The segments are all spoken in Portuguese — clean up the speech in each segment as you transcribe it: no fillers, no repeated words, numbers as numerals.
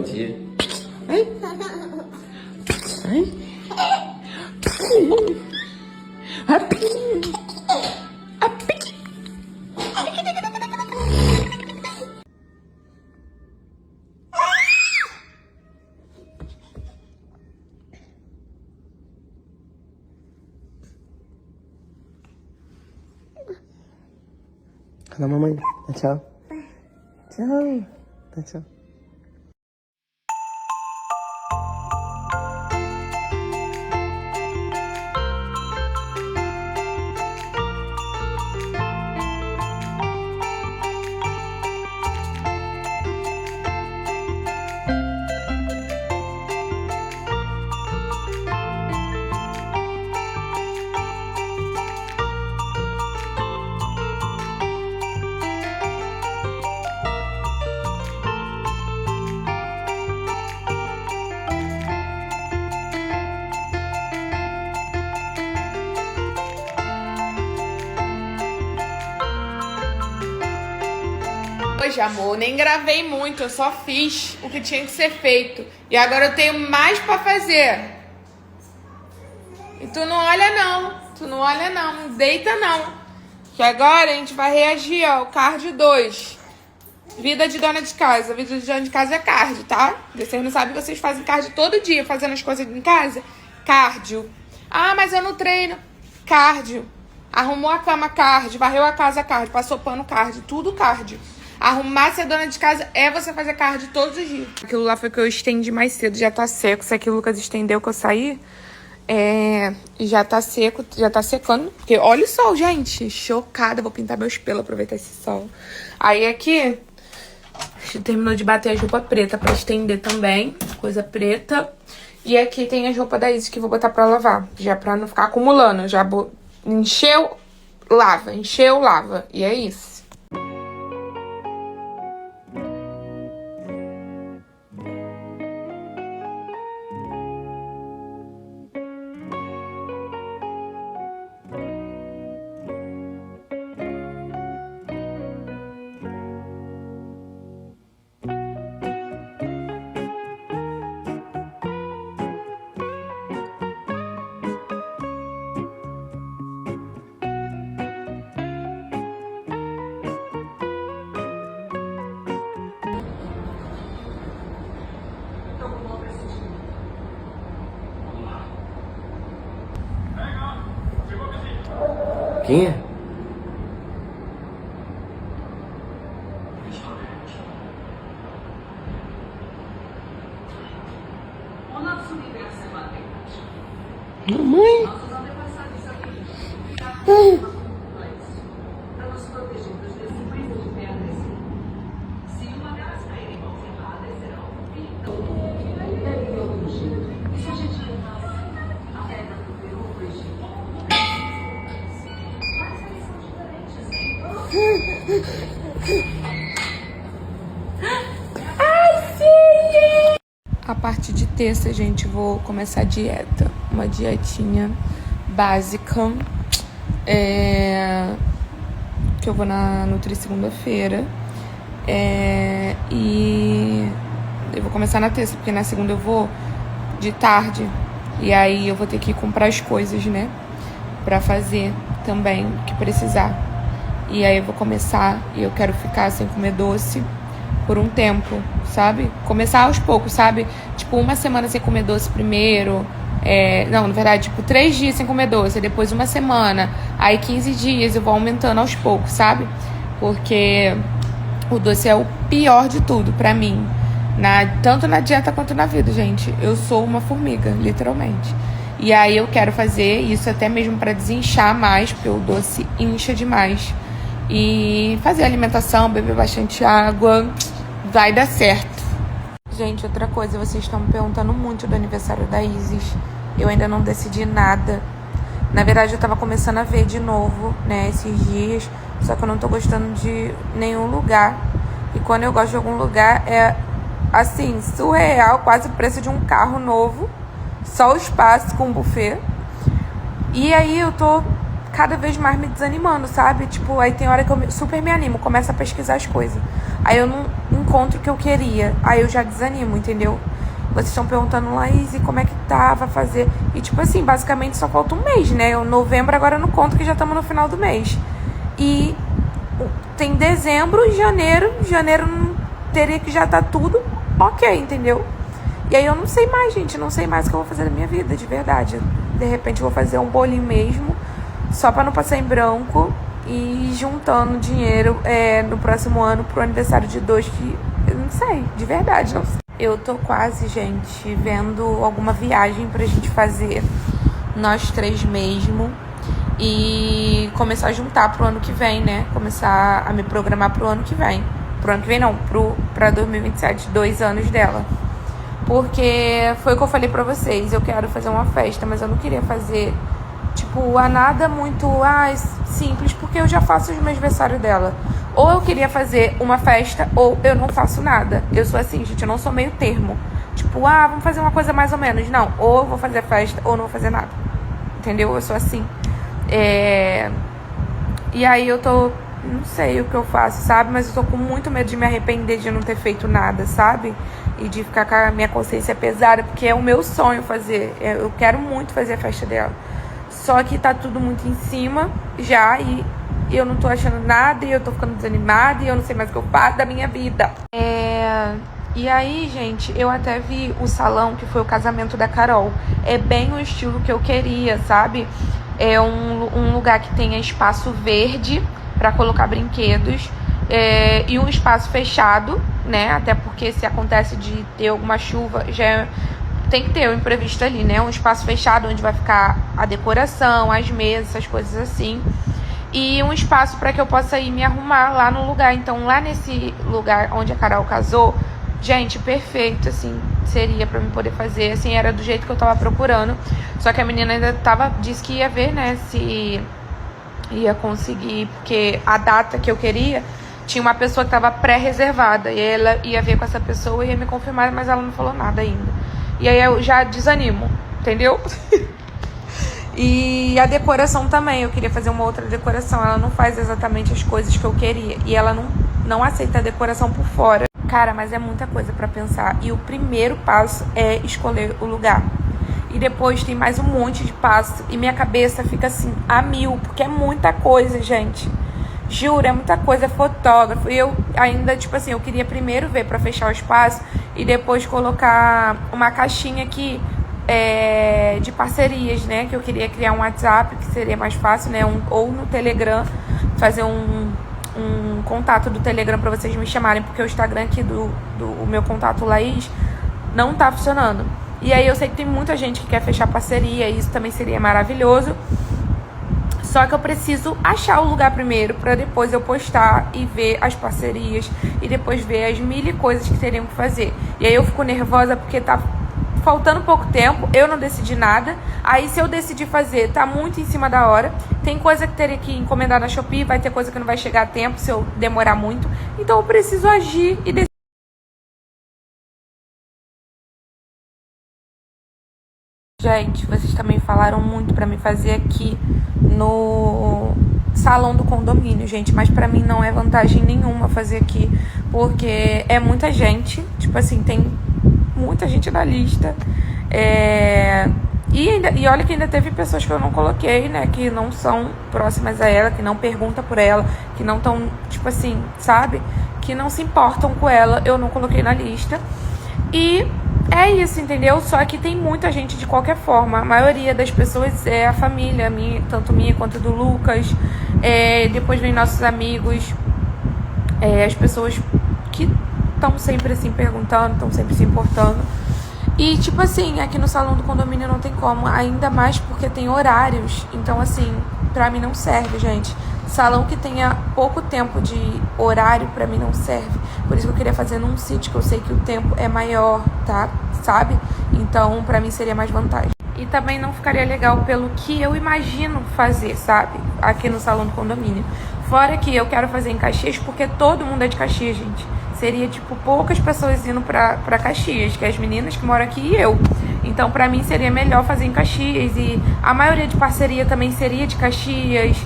dia. Ai. Ai. Fala, mamãe. Tchau. Tchau. Tchau. Hoje, amor, nem gravei muito, eu só fiz o que tinha que ser feito. E agora eu tenho mais pra fazer. E tu não olha não, deita não. Que agora a gente vai reagir ao card 2. Vida de dona de casa. Vida de dona de casa é card, tá? Vocês não sabem que vocês fazem card todo dia, fazendo as coisas em casa? Cardio. Ah, mas eu não treino. Cardio. Arrumou a cama, cardio. Varreu a casa, cardio. Passou pano, cardio. Tudo cardio. Arrumar ser dona de casa é você fazer cardio todos os dias. Aquilo lá foi que eu estendi mais cedo, já tá seco. Isso aqui o Lucas estendeu que eu saí. Já tá seco, já tá secando. Porque olha o sol, gente. Chocada. Vou pintar meus pelos, aproveitar esse sol. Aí aqui, terminou de bater as roupas pretas pra estender também. Coisa preta. E aqui tem as roupas da Isis que eu vou botar pra lavar. Já pra não ficar acumulando. Já encheu, lava. Encheu, lava. E é isso. Quem é? Mamãe? A partir de terça, gente, vou começar a dieta. Uma dietinha básica. Que eu vou na Nutri segunda-feira. E eu vou começar na terça, porque na segunda eu vou de tarde. E aí eu vou ter que comprar as coisas, né? Pra fazer também o que precisar. E aí eu vou começar e eu quero ficar sem comer doce por um tempo, sabe? Começar aos poucos, sabe? Tipo, uma semana sem comer doce primeiro. Não, na verdade, tipo, 3 dias sem comer doce, depois uma semana. Aí 15 dias eu vou aumentando aos poucos, sabe? Porque o doce é o pior de tudo pra mim. Tanto na dieta quanto na vida, gente. Eu sou uma formiga, literalmente. E aí eu quero fazer isso até mesmo pra desinchar mais, porque o doce incha demais. E fazer alimentação, beber bastante água, vai dar certo. Gente, outra coisa, vocês estão me perguntando muito do aniversário da Isis. Eu ainda não decidi nada. Na verdade, eu tava começando a ver de novo, né, esses dias. Só que eu não tô gostando de nenhum lugar. E quando eu gosto de algum lugar, é, assim, surreal, quase o preço de um carro novo. Só o espaço com buffet. E aí eu tô cada vez mais me desanimando, sabe? Tipo, aí tem hora que eu super me animo, começo a pesquisar as coisas. Aí eu não encontro que eu queria. Aí eu já desanimo, entendeu? Vocês estão perguntando, Laís, e como é que tá? Vai fazer? E tipo assim, basicamente só falta um mês, né? Novembro agora eu não conto que já estamos no final do mês. E tem dezembro e janeiro. Janeiro não teria que já tá tudo ok, entendeu? E aí eu não sei mais, gente. Não sei mais o que eu vou fazer da minha vida, de verdade. De repente eu vou fazer um bolinho mesmo, só pra não passar em branco. E juntando dinheiro no próximo ano pro aniversário de 2, que eu não sei, de verdade, não sei. Eu tô quase, gente, vendo alguma viagem pra gente fazer, nós 3 mesmo. E começar a juntar pro ano que vem, né? Começar a me programar pro ano que vem. Pro ano que vem não, pra 2027, 2 anos dela. Porque foi o que eu falei pra vocês, eu quero fazer uma festa, mas eu não queria fazer, tipo, a nada muito simples, porque eu já faço o aniversário dela. Ou eu queria fazer uma festa, ou eu não faço nada. Eu sou assim, gente, eu não sou meio termo. Tipo, vamos fazer uma coisa mais ou menos. Não, ou eu vou fazer festa, ou não vou fazer nada. Entendeu? Eu sou assim. E aí eu tô, não sei o que eu faço, sabe? Mas eu tô com muito medo de me arrepender de não ter feito nada, sabe? E de ficar com a minha consciência pesada, porque é o meu sonho fazer. Eu quero muito fazer a festa dela. Só que tá tudo muito em cima já, e eu não tô achando nada, e eu tô ficando desanimada, e eu não sei mais o que eu faço da minha vida. E aí, gente, eu até vi o salão, que foi o casamento da Carol. É bem o estilo que eu queria, sabe? É um lugar que tenha espaço verde pra colocar brinquedos, e um espaço fechado, né? Até porque se acontece de ter alguma chuva, tem que ter o imprevisto ali, né? Um espaço fechado onde vai ficar a decoração, as mesas, essas coisas assim. E um espaço para que eu possa ir me arrumar lá no lugar. Então, lá nesse lugar onde a Carol casou, gente, perfeito, assim, seria pra mim poder fazer. Assim, era do jeito que eu tava procurando. Só que a menina ainda disse que ia ver, né, se ia conseguir, porque a data que eu queria tinha uma pessoa que tava pré-reservada. E aí ela ia ver com essa pessoa e ia me confirmar, mas ela não falou nada ainda. E aí eu já desanimo, entendeu? E a decoração também, eu queria fazer uma outra decoração. Ela não faz exatamente as coisas que eu queria. E ela não aceita a decoração por fora. Cara, mas é muita coisa pra pensar. E o primeiro passo é escolher o lugar. E depois tem mais um monte de passo. E minha cabeça fica assim, a mil. Porque é muita coisa, gente. Juro, é muita coisa, é fotógrafo. E eu ainda, tipo assim, eu queria primeiro ver pra fechar o espaço e depois colocar uma caixinha aqui de parcerias, né? Que eu queria criar um WhatsApp, que seria mais fácil, né? Ou no Telegram, fazer um contato do Telegram pra vocês me chamarem, porque o Instagram aqui do meu contato Laís não tá funcionando. E aí eu sei que tem muita gente que quer fechar parceria, e isso também seria maravilhoso. Só que eu preciso achar o lugar primeiro, pra depois eu postar e ver as parcerias, e depois ver as 1000 coisas que teriam que fazer. E aí eu fico nervosa porque tá faltando pouco tempo, eu não decidi nada. Aí se eu decidir fazer, tá muito em cima da hora. Tem coisa que teria que encomendar na Shopee, vai ter coisa que não vai chegar a tempo se eu demorar muito. Então eu preciso agir e decidir. Gente, vocês também falaram muito pra me fazer aqui no salão do condomínio, gente. Mas pra mim não é vantagem nenhuma fazer aqui, porque é muita gente. Tipo assim, tem muita gente na lista. E olha que ainda teve pessoas que eu não coloquei, né? Que não são próximas a ela, que não perguntam por ela, que não estão, tipo assim, sabe? Que não se importam com ela. Eu não coloquei na lista. E é isso, entendeu? Só que tem muita gente de qualquer forma. A maioria das pessoas é a família, tanto minha quanto do Lucas. Depois vem nossos amigos. As pessoas que estão sempre assim perguntando, estão sempre se importando. E tipo assim, aqui no salão do condomínio não tem como. Ainda mais porque tem horários. Então assim, pra mim não serve, gente. Salão que tenha pouco tempo de horário, pra mim não serve. Por isso que eu queria fazer num sítio, que eu sei que o tempo é maior, tá? Sabe? Então, pra mim seria mais vantagem. E também não ficaria legal pelo que eu imagino fazer, sabe? Aqui no salão do condomínio. Fora que eu quero fazer em Caxias, porque todo mundo é de Caxias, gente. Seria, tipo, poucas pessoas indo pra Caxias, que é as meninas que moram aqui e eu. Então, pra mim, seria melhor fazer em Caxias. E a maioria de parceria também seria de Caxias.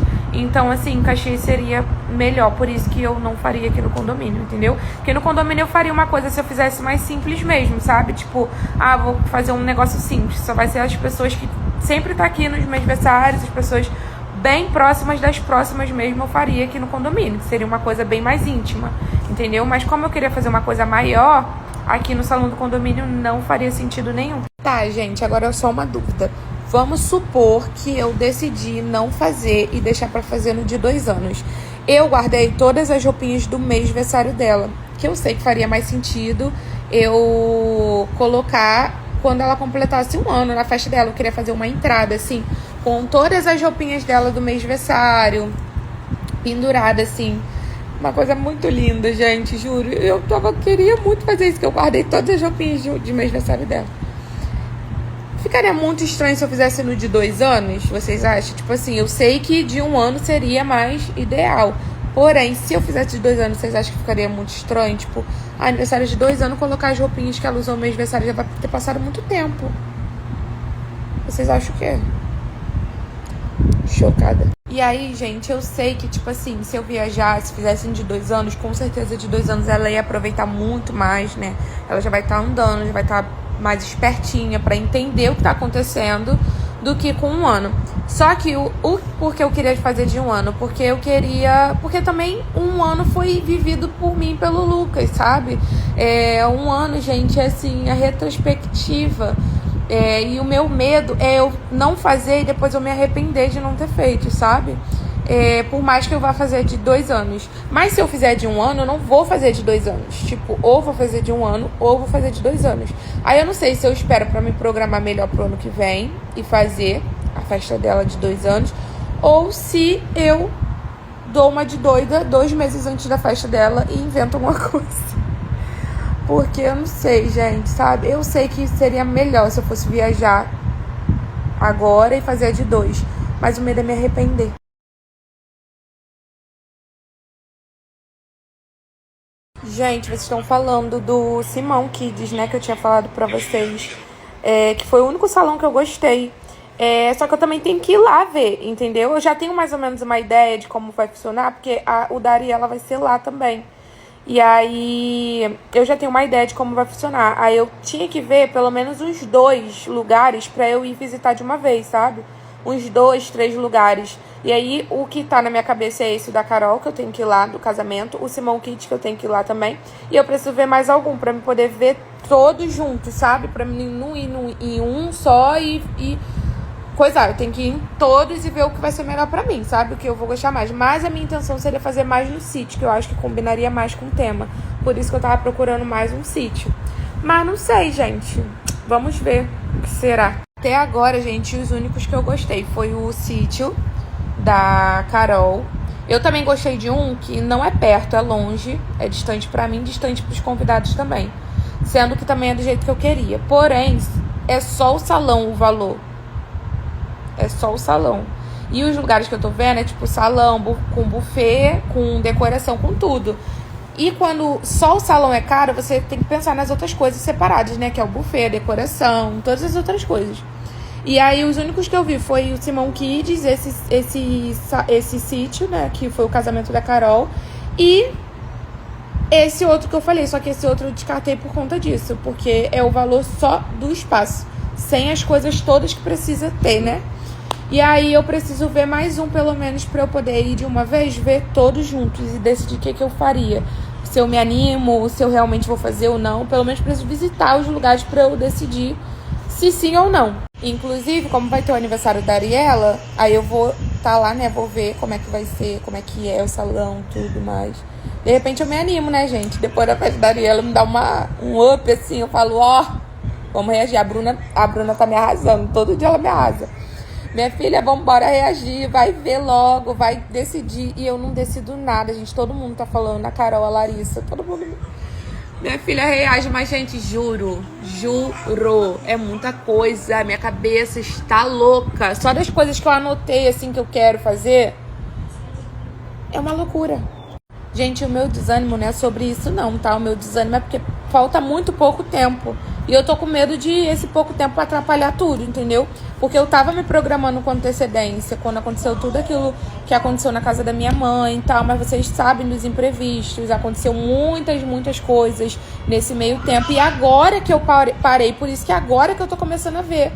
Então, assim, Caxias seria melhor. Por isso que eu não faria aqui no condomínio, entendeu? Porque no condomínio eu faria uma coisa se eu fizesse mais simples mesmo, sabe? Tipo, vou fazer um negócio simples. Só vai ser as pessoas que sempre tá aqui nos meus aniversários, as pessoas bem próximas das próximas mesmo eu faria aqui no condomínio. Que seria uma coisa bem mais íntima, entendeu? Mas como eu queria fazer uma coisa maior, aqui no salão do condomínio não faria sentido nenhum. Tá, gente, agora é só uma dúvida. Vamos supor que eu decidi não fazer e deixar pra fazer no de 2 anos. Eu guardei todas as roupinhas do mês de aniversário dela, que eu sei que faria mais sentido eu colocar quando ela completasse 1 ano na festa dela. Eu queria fazer uma entrada, assim, com todas as roupinhas dela do mês de aniversário, pendurada, assim. Uma coisa muito linda, gente, juro. Queria muito fazer isso, que eu guardei todas as roupinhas de mês de aniversário dela. Ficaria muito estranho se eu fizesse no de 2 anos, vocês acham? Tipo assim, eu sei que de 1 ano seria mais ideal. Porém, se eu fizesse de 2 anos, vocês acham que ficaria muito estranho? Tipo, aniversário de 2 anos, colocar as roupinhas que ela usou no mês de aniversário já vai ter passado muito tempo. Vocês acham o quê? Chocada. E aí, gente, eu sei que, tipo assim, se eu viajasse, fizessem de 2 anos, com certeza de 2 anos ela ia aproveitar muito mais, né? Ela já vai estar andando, já vai estar mais espertinha pra entender o que tá acontecendo do que com 1 ano. Só que porque eu queria fazer de 1 ano? Porque também 1 ano foi vivido por mim e pelo Lucas, sabe? 1 ano, gente, é assim, a retrospectiva. E o meu medo é eu não fazer e depois eu me arrepender de não ter feito, sabe? Por mais que eu vá fazer de 2 anos. Mas se eu fizer de 1 ano, eu não vou fazer de 2 anos. Tipo, ou vou fazer de 1 ano, ou vou fazer de 2 anos. Aí eu não sei se eu espero pra me programar melhor pro ano que vem e fazer a festa dela de 2 anos, ou se eu dou uma de doida 2 meses antes da festa dela e invento alguma coisa. Porque eu não sei, gente, sabe? Eu sei que seria melhor se eu fosse viajar agora e fazer a de 2. Mas o medo é me arrepender. Gente, vocês estão falando do Simão Kids, né? Que eu tinha falado pra vocês. Que foi o único salão que eu gostei. Só que eu também tenho que ir lá ver, entendeu? Eu já tenho mais ou menos uma ideia de como vai funcionar, porque o da Ariela vai ser lá também. E aí, eu já tenho uma ideia de como vai funcionar. Aí eu tinha que ver pelo menos uns 2 lugares pra eu ir visitar de uma vez, sabe? Uns 2, 3 lugares. E aí, o que tá na minha cabeça é esse da Carol, que eu tenho que ir lá, do casamento. O Simão Kids, que eu tenho que ir lá também. E eu preciso ver mais algum, pra me poder ver todos juntos, sabe? Pra mim não ir em um só e coisa, eu tenho que ir em todos e ver o que vai ser melhor pra mim, sabe? O que eu vou gostar mais. Mas a minha intenção seria fazer mais no sítio, que eu acho que combinaria mais com o tema. Por isso que eu tava procurando mais um sítio. Mas não sei, gente. Vamos ver o que será. Até agora, gente, os únicos que eu gostei foi o sítio da Carol. Eu também gostei de um que não é perto, é longe. É distante pra mim, distante pros convidados também. Sendo que também é do jeito que eu queria. Porém, é só o salão o valor. É só o salão. E os lugares que eu tô vendo é tipo salão com buffet, com decoração, com tudo. E quando só o salão é caro, você tem que pensar nas outras coisas separadas, né? Que é o buffet, a decoração, todas as outras coisas. E aí os únicos que eu vi foi o Simão Kids, esse sítio, né? Que foi o casamento da Carol. E esse outro que eu falei, só que esse outro eu descartei por conta disso. Porque é o valor só do espaço, sem as coisas todas que precisa ter, né? E aí eu preciso ver mais um, pelo menos, pra eu poder ir de uma vez, ver todos juntos e decidir o que eu faria. Se eu me animo, se eu realmente vou fazer ou não. Pelo menos preciso visitar os lugares pra eu decidir se sim ou não. Inclusive, como vai ter o aniversário da Ariela, aí eu vou tá lá, né? Vou ver como é que vai ser, como é que é o salão, tudo mais. De repente eu me animo, né, gente? Depois da festa da Ariela me dá um up, assim. Eu falo, vamos reagir. A Bruna tá me arrasando. Todo dia ela me arrasa. Minha filha, vambora reagir, vai ver logo, vai decidir. E eu não decido nada, gente. Todo mundo tá falando, a Carol, a Larissa, todo mundo. Minha filha reage, mas, gente, juro, é muita coisa. Minha cabeça está louca. Só das coisas que eu anotei, assim, que eu quero fazer, é uma loucura. Gente, o meu desânimo não é sobre isso, não, tá? O meu desânimo é porque falta muito pouco tempo E eu tô com medo de esse pouco tempo atrapalhar tudo, entendeu? Porque eu tava me programando com antecedência, quando aconteceu tudo aquilo que aconteceu na casa da minha mãe e tal, mas vocês sabem dos imprevistos, aconteceu muitas coisas nesse meio tempo. E agora que eu parei, por isso que agora que eu tô começando a ver,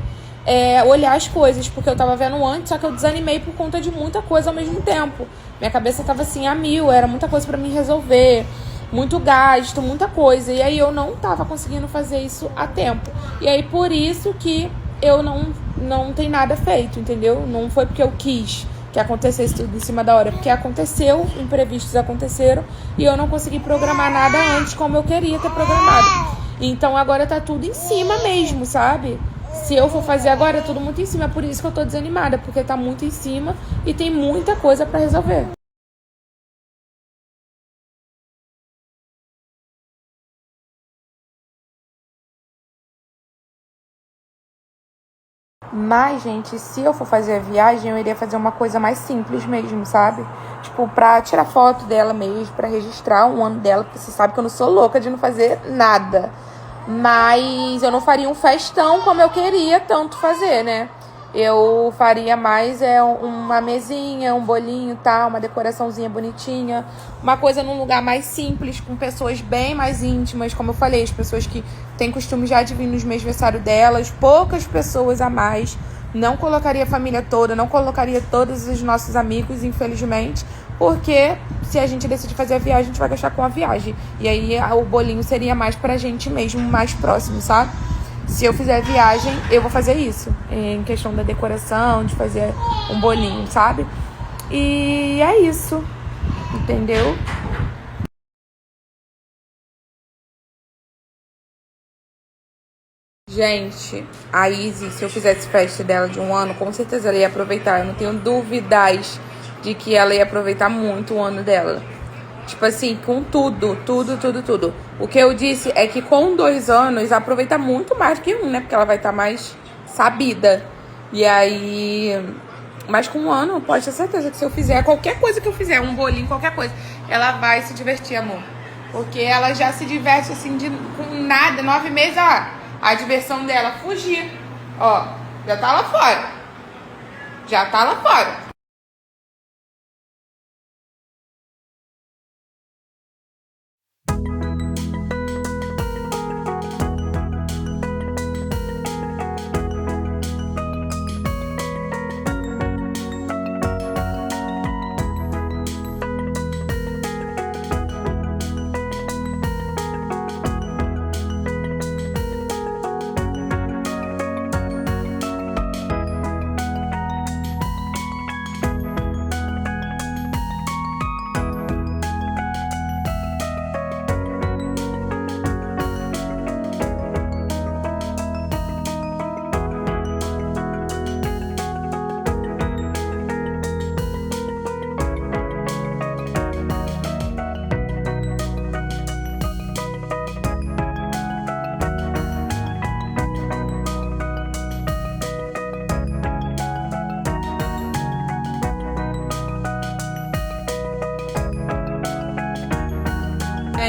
olhar as coisas, porque eu tava vendo antes, só que eu desanimei por conta de muita coisa ao mesmo tempo. Minha cabeça tava assim, a mil, era muita coisa pra mim resolver. Muito gasto, muita coisa. E aí eu não tava conseguindo fazer isso a tempo. E aí por isso que eu não tenho nada feito, entendeu? Não foi porque eu quis que acontecesse tudo em cima da hora. Porque aconteceu, imprevistos aconteceram. E eu não consegui programar nada antes como eu queria ter programado. Então agora tá tudo em cima mesmo, sabe? Se eu for fazer agora, é tudo muito em cima. É por isso que eu tô desanimada. Porque tá muito em cima e tem muita coisa pra resolver. Mas, gente, se eu for fazer a viagem, eu iria fazer uma coisa mais simples mesmo, sabe? Tipo, pra tirar foto dela mesmo, pra registrar um ano dela, porque você sabe que eu não sou louca de não fazer nada. Mas eu não faria um festão como eu queria tanto fazer, né? Eu faria mais uma mesinha, um bolinho e tal, uma decoraçãozinha bonitinha. Uma coisa num lugar mais simples, com pessoas bem mais íntimas, como eu falei, as pessoas que têm costume já de vir nos mêsversários delas, poucas pessoas a mais. Não colocaria a família toda, não colocaria todos os nossos amigos, infelizmente, porque se a gente decidir fazer a viagem, a gente vai gastar com a viagem. E aí o bolinho seria mais pra gente mesmo, mais próximo, sabe? Se eu fizer viagem, eu vou fazer isso. Em questão da decoração, de fazer um bolinho, sabe? E é isso. Entendeu? Gente, a Izzy, se eu fizesse festa dela de um ano, com certeza ela ia aproveitar. Eu não tenho dúvidas de que ela ia aproveitar muito o ano dela. Tipo assim, com tudo. O que eu disse é que com 2 anos aproveita muito mais que um, né? Porque ela vai estar mais sabida. E aí... Mas com 1 ano, pode ter certeza que se eu fizer qualquer coisa que eu fizer, um bolinho, qualquer coisa, ela vai se divertir, amor. Porque ela já se diverte assim, com nada. 9 meses, ó. A diversão dela fugir. Ó, já tá lá fora. Já tá lá fora.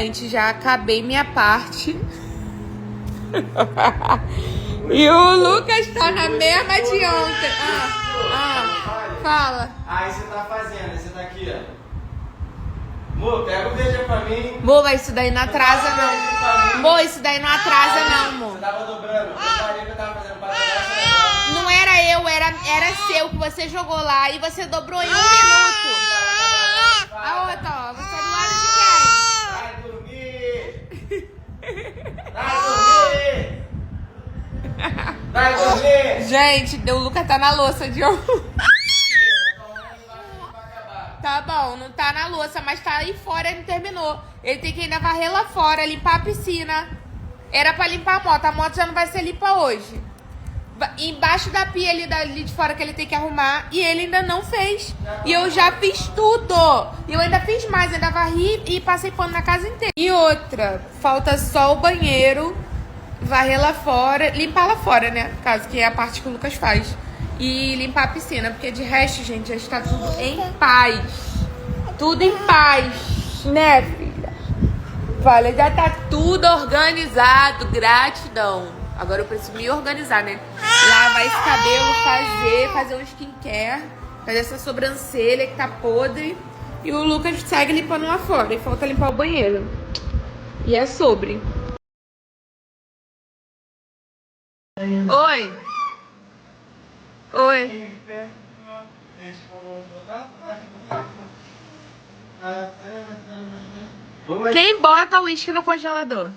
Gente, já acabei minha parte. E o Lucas tá na mesma de ontem. Fala. Aí você tá fazendo, você tá aqui, ó. Amor, pega o beijo pra mim. Amor, mas isso daí não atrasa, não. Amor, isso daí não atrasa, não, amor. Você tava dobrando. Eu tava fazendo pra trás. Não era eu, era seu que você jogou lá e você dobrou em 1 minuto. A outra, ó. Você tá do lado de quem? Vai dormir! Gente, o Lucas tá na louça de ouro. Tá bom, não tá na louça, mas tá aí fora, ele não terminou. Ele tem que ainda varrer lá fora, limpar a piscina. Era pra limpar a moto já não vai ser limpa hoje. Embaixo da pia ali de fora que ele tem que arrumar, e ele ainda não fez. E eu já fiz tudo. E eu ainda fiz mais, ainda varri e passei pano na casa inteira. E outra, falta só o banheiro, varrer lá fora, limpar lá fora, né? No caso, que é a parte que o Lucas faz. E limpar a piscina, porque de resto, gente, já está tudo em paz. Tudo em paz, né, filha? Falei, já tá tudo organizado, gratidão. Agora eu preciso me organizar, né? Lavar esse cabelo, fazer um skincare, fazer essa sobrancelha que tá podre. E o Lucas segue limpando lá fora. E falta limpar o banheiro. E é sobre. Oi. Oi. Quem bota o uísque no congelador?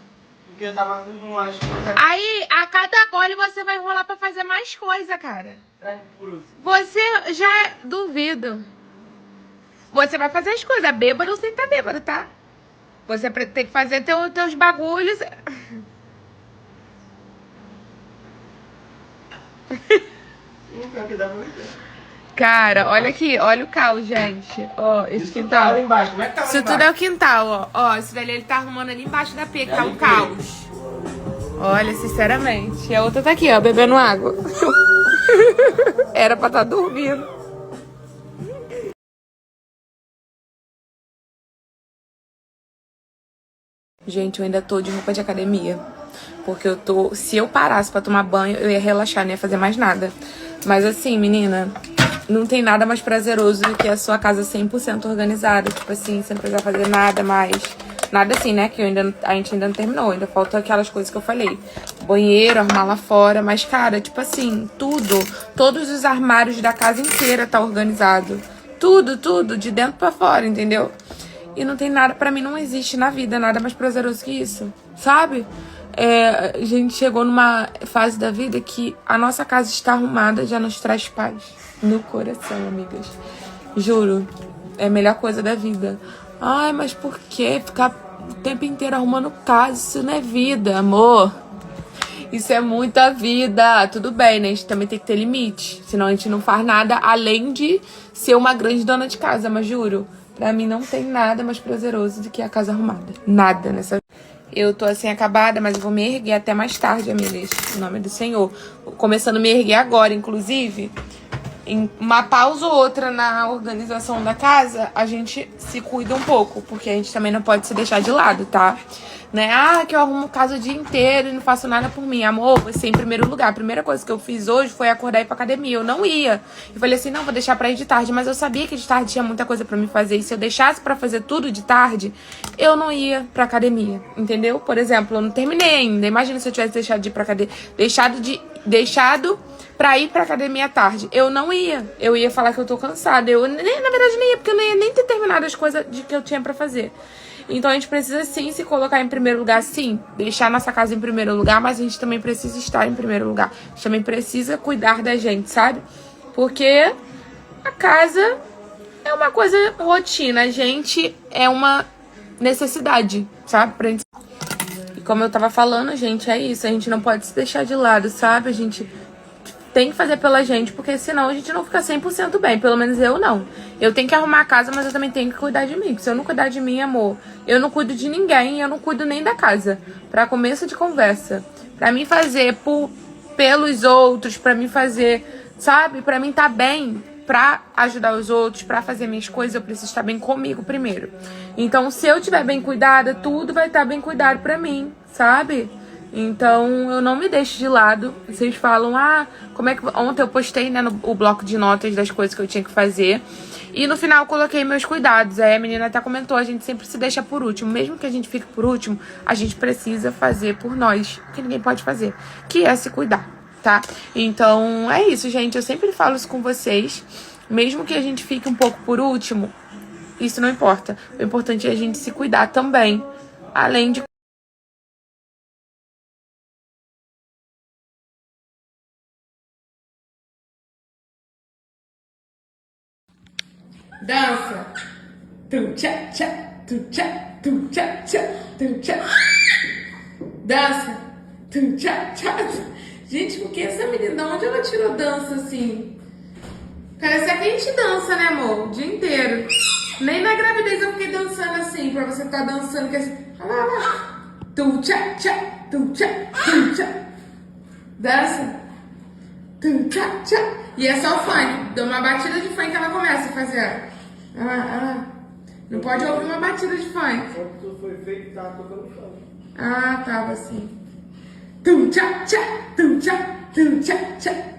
Porque eu tava com as coisas. Aí, a cada gole você vai enrolar pra fazer mais coisa, cara. Você já duvido. Você vai fazer as coisas, bêbado sem tá bêbado, tá? Você tem que fazer teus bagulhos. Cara, olha aqui, olha o caos, gente. Ó, esse quintal. Ali embaixo. Como é que tá Isso tudo é o quintal, ó. Ó, esse dali ele tá arrumando ali embaixo da pia, que tá um caos. Olha, sinceramente. E a outra tá aqui, ó, bebendo água. Era pra estar dormindo. Gente, eu ainda tô de roupa de academia. Porque eu tô... Se eu parasse pra tomar banho, eu ia relaxar, não ia fazer mais nada. Mas assim, menina, não tem nada mais prazeroso do que a sua casa 100% organizada. Tipo assim, sem precisar fazer nada mais. Nada assim, né? Que a gente ainda não terminou. Ainda faltam aquelas coisas que eu falei. Banheiro, arrumar lá fora. Mas, cara, tipo assim, tudo. Todos os armários da casa inteira tá organizado. Tudo. De dentro pra fora, entendeu? E não tem nada, pra mim não existe na vida nada mais prazeroso que isso, sabe? A gente chegou numa fase da vida que a nossa casa está arrumada já nos traz paz no coração, amigas. Juro, é a melhor coisa da vida. Ai, mas por que ficar o tempo inteiro arrumando casa? Isso não é vida, amor. Isso é muita vida. Tudo bem, né? A gente também tem que ter limite. Senão a gente não faz nada além de ser uma grande dona de casa, mas juro. Pra mim não tem nada mais prazeroso do que a casa arrumada. Nada nessa... Eu tô assim acabada, mas eu vou me erguer até mais tarde, amigas. Em nome do Senhor. Começando a me erguer agora, inclusive. Em uma pausa ou outra na organização da casa, a gente se cuida um pouco. Porque a gente também não pode se deixar de lado, tá? Né? Ah, que eu arrumo casa o dia inteiro e não faço nada por mim. Amor, você em primeiro lugar. A primeira coisa que eu fiz hoje foi acordar e ir pra academia. Eu não ia. Eu falei assim, não, vou deixar pra ir de tarde. Mas eu sabia que de tarde tinha muita coisa pra me fazer. E se eu deixasse pra fazer tudo de tarde, eu não ia pra academia. Entendeu? Por exemplo, eu não terminei ainda. Imagina se eu tivesse deixado de ir pra academia. Deixado pra ir pra academia à tarde. Eu não ia. Eu ia falar que eu tô cansada. Eu, na verdade, nem ia, porque eu não ia nem ter terminado as coisas que eu tinha pra fazer. Então a gente precisa sim se colocar em primeiro lugar, sim, deixar nossa casa em primeiro lugar, mas a gente também precisa estar em primeiro lugar. A gente também precisa cuidar da gente, sabe? Porque a casa é uma coisa rotina, a gente é uma necessidade, sabe? Pra gente... E como eu tava falando, gente, é isso, a gente não pode se deixar de lado, sabe? A gente tem que fazer pela gente, porque senão a gente não fica 100% bem, pelo menos eu não. Eu tenho que arrumar a casa, mas eu também tenho que cuidar de mim, porque se eu não cuidar de mim, amor, eu não cuido de ninguém, eu não cuido nem da casa. Pra começo de conversa, pra mim fazer pelos outros, pra mim fazer, sabe, pra mim tá bem, pra ajudar os outros, pra fazer minhas coisas, eu preciso estar bem comigo primeiro. Então, se eu estiver bem cuidada, tudo vai estar bem cuidado pra mim, sabe? Então, eu não me deixo de lado. Vocês falam, como é que... Ontem eu postei, né, o bloco de notas das coisas que eu tinha que fazer. E no final eu coloquei meus cuidados. Aí a menina até comentou, a gente sempre se deixa por último. Mesmo que a gente fique por último, a gente precisa fazer por nós, que ninguém pode fazer, que é se cuidar, tá? Então, é isso, gente. Eu sempre falo isso com vocês. Mesmo que a gente fique um pouco por último, isso não importa. O importante é a gente se cuidar também. Além de... Dança. Tum tcha tcha, tum tcha, tum tcha tcha, tum tcha. Dança. Tum tcha tcha. Gente, por que essa menina, onde ela tirou dança assim? Parece que a gente dança, né, amor? O dia inteiro. Nem na gravidez eu fiquei dançando assim, pra você ficar dançando que assim. Olha lá, olha lá. Tum tcha tcha, tum tcha, tum tcha. Dança. Tum tcha tcha. E é só funk. Dá uma batida de funk que ela começa a fazer. Não pode ouvir uma batida de funk. Quando tu foi feito, tava tocando funk. Ah, tava assim. Tum tchá tchá, tum tchá tchá.